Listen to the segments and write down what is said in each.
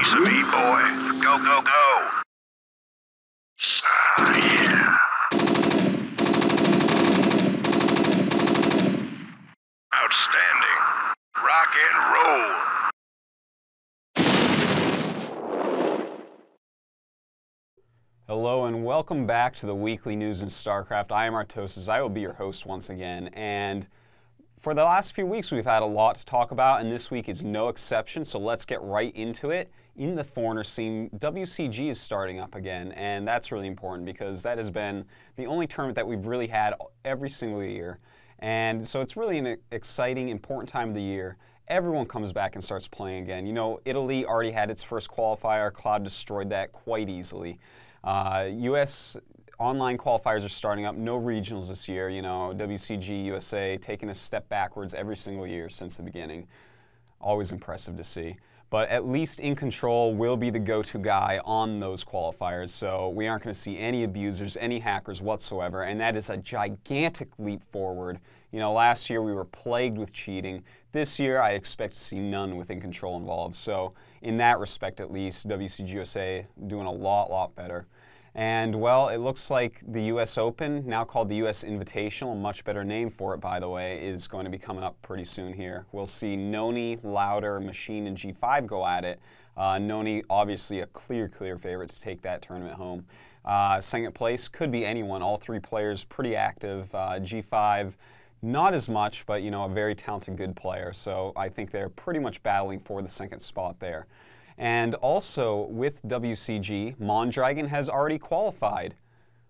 piece of me, boy. Go, go, go. Yeah. Outstanding. Rock and roll. Hello and welcome back to the weekly news in StarCraft. I am Artosis. I will be your host once again. And for the last few weeks, we've had a lot to talk about, and this week is no exception. So let's get right into it. In the foreigner scene, WCG is starting up again, and that's really important because that has been the only tournament that we've really had every single year. And so it's really an exciting, important time of the year. Everyone comes back and starts playing again. You know, Italy already had its first qualifier. Cloud destroyed that quite easily. U.S. online qualifiers are starting up. No regionals this year. You know, WCG USA taking a step backwards every single year since the beginning. Always impressive to see. But at least In Control will be the go-to guy on those qualifiers, so we aren't going to see any abusers, any hackers whatsoever, and that is a gigantic leap forward. You know, last year we were plagued with cheating. This year I expect to see none with In Control involved, so in that respect at least, WCG USA doing a lot better. And, well, it looks like the U.S. Open, now called the U.S. Invitational, a much better name for it, by the way, is going to be coming up pretty soon here. We'll see Noni, Louder, Machine, and G5 go at it. Noni, obviously a clear favorite to take that tournament home. Second place could be anyone. All three players pretty active. G5, not as much, but, you know, a very talented, good player. So I think they're pretty much battling for the second spot there. And also, with WCG, Mondragon has already qualified.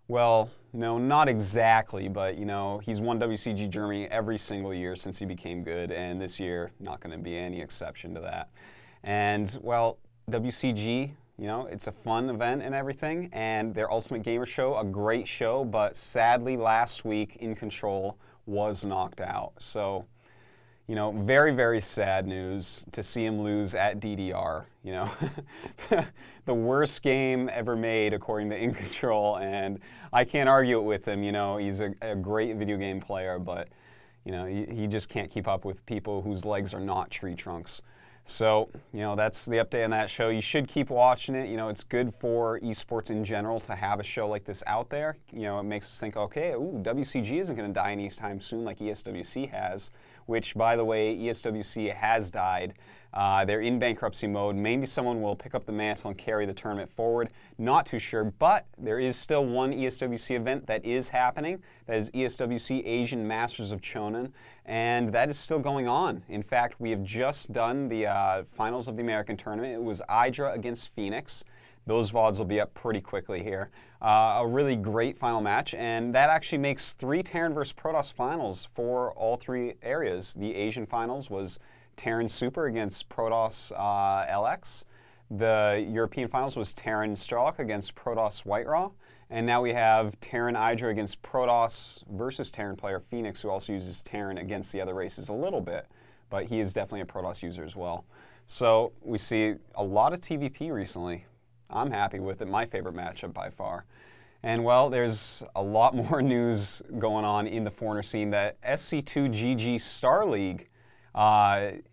Well, no, not exactly, but, you know, he's won WCG Germany every single year since he became good, and this year, not going to be any exception to that. And, well, WCG, you know, it's a fun event and everything, and their Ultimate Gamer show, a great show, but sadly, last week, In Control was knocked out. So, you know, very sad news to see him lose at DDR. You know, the worst game ever made according to In Control, and I can't argue it with him. You know, he's a great video game player, but, you know, he just can't keep up with people whose legs are not tree trunks. So, you know, that's the update on that show. You should keep watching it. You know, it's good for esports in general to have a show like this out there. You know, it makes us think, okay, ooh, WCG isn't going to die anytime soon like ESWC has, which, by the way, ESWC has died. They're in bankruptcy mode. Maybe someone will pick up the mantle and carry the tournament forward. Not too sure, but there is still one ESWC event that is happening. That is ESWC Asian Masters of Chonan, and that is still going on. In fact, we have just done the finals of the American tournament. It was Hydra against Phoenix. Those VODs will be up pretty quickly here. A really great final match, and that actually makes 3 Terran vs. Protoss finals for all 3 areas. The Asian finals was Terran Super against Protoss LX. The European finals was Terran Starlock against Protoss White Raw. And now we have Terran Hydra against Protoss versus Terran player Phoenix, who also uses Terran against the other races a little bit. But he is definitely a Protoss user as well. So we see a lot of TVP recently. I'm happy with it. My favorite matchup by far. And, well, there's a lot more news going on in the foreigner scene. That SC2GG Star League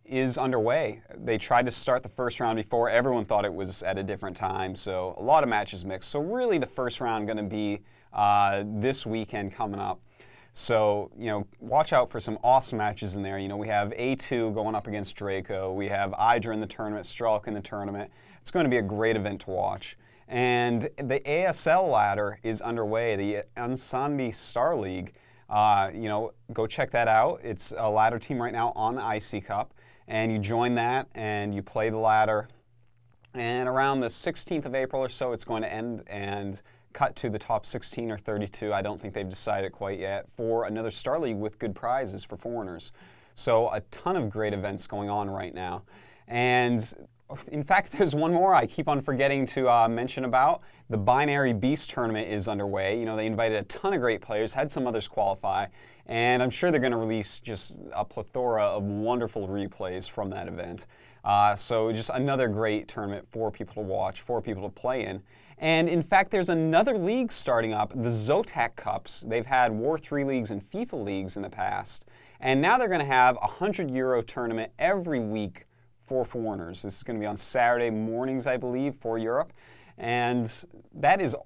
is underway. They tried to start the first round before. Everyone thought it was at a different time, so a lot of matches mixed. So really the first round going to be this weekend coming up. So, you know, watch out for some awesome matches in there. You know, we have A2 going up against Draco. We have Hydra in the tournament, Strelk in the tournament. It's going to be a great event to watch. And the ASL ladder is underway, the Ansandi Star League. You know, go check that out. It's a ladder team right now on IC Cup, and you join that and you play the ladder. And around the 16th of April or so, it's going to end and cut to the top 16 or 32. I don't think they've decided quite yet, for another Star League with good prizes for foreigners. So a ton of great events going on right now. And in fact, there's one more I keep on forgetting to mention about. The Binary Beast tournament is underway. You know, they invited a ton of great players, had some others qualify, and I'm sure they're going to release just a plethora of wonderful replays from that event. So just another great tournament for people to watch, for people to play in. And in fact, there's another league starting up, the Zotac Cups. They've had War 3 leagues and FIFA leagues in the past, and now they're going to have a €100 tournament every week for foreigners. This is going to be on Saturday mornings, I believe, for Europe. And that is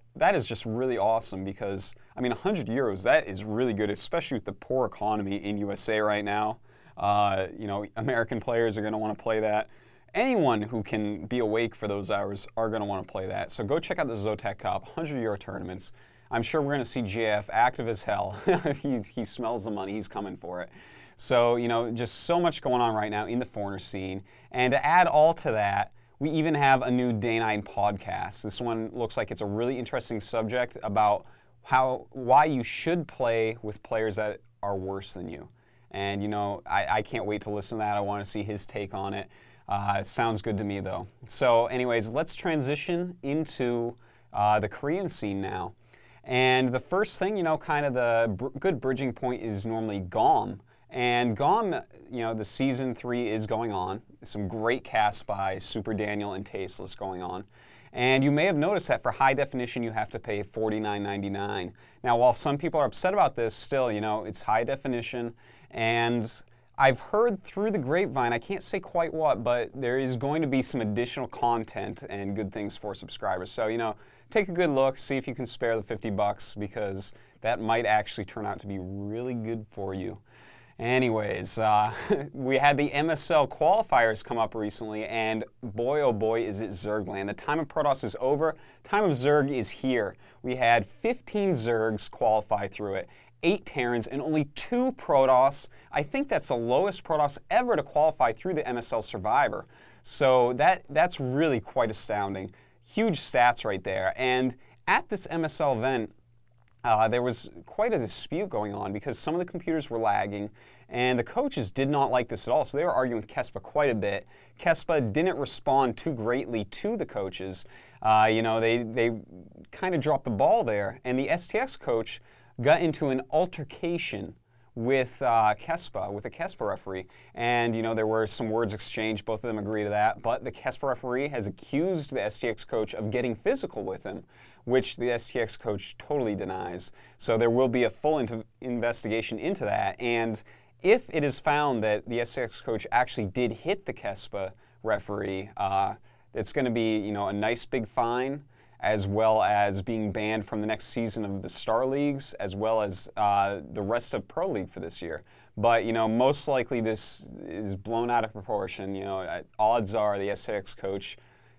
just really awesome because, I mean, 100 euros, that is really good, especially with the poor economy in USA right now. You know, American players are going to want to play that. Anyone who can be awake for those hours are going to want to play that. So go check out the Zotac Cup, 100 euro tournaments. I'm sure we're going to see JF active as hell. he smells the money. He's coming for it. So, you know, just so much going on right now in the foreigner scene. And to add all to that, we even have a new Day 9 podcast. This one looks like it's a really interesting subject about why you should play with players that are worse than you. And, you know, I can't wait to listen to that. I want to see his take on it. It sounds good to me, though. So anyways, let's transition into the Korean scene now. And the first thing, you know, kind of the good bridging point is normally GOM. And GOM, you know, the Season 3 is going on. Some great casts by Super Daniel and Tasteless going on. And you may have noticed that for high definition, you have to pay $49.99. Now, while some people are upset about this, still, you know, it's high definition. And I've heard through the grapevine, I can't say quite what, but there is going to be some additional content and good things for subscribers. So, you know, take a good look, see if you can spare the 50 bucks because that might actually turn out to be really good for you. Anyways, we had the MSL qualifiers come up recently, and boy, oh boy, is it Zergland. The time of Protoss is over. Time of Zerg is here. We had 15 Zergs qualify through it, 8 Terrans, and only 2 Protoss. I think that's the lowest Protoss ever to qualify through the MSL Survivor. So that's really quite astounding. Huge stats right there. And at this MSL event, there was quite a dispute going on because some of the computers were lagging, and the coaches did not like this at all. So they were arguing with Kespa quite a bit. Kespa didn't respond too greatly to the coaches. You know, they kind of dropped the ball there, and the STX coach got into an altercation with Kespa, with a Kespa referee. And, you know, there were some words exchanged. Both of them agree to that. But the Kespa referee has accused the STX coach of getting physical with him, which the STX coach totally denies. So there will be a full investigation into that. And if it is found that the STX coach actually did hit the Kespa referee, it's going to be, you know, a nice big fine, as well as being banned from the next season of the Star Leagues, as well as the rest of Pro League for this year. But, you know, most likely this is blown out of proportion. You know, odds are the SX coach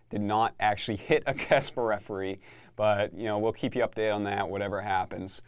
did not actually hit a Kespa referee. But, you know, we'll keep you updated on that, whatever happens.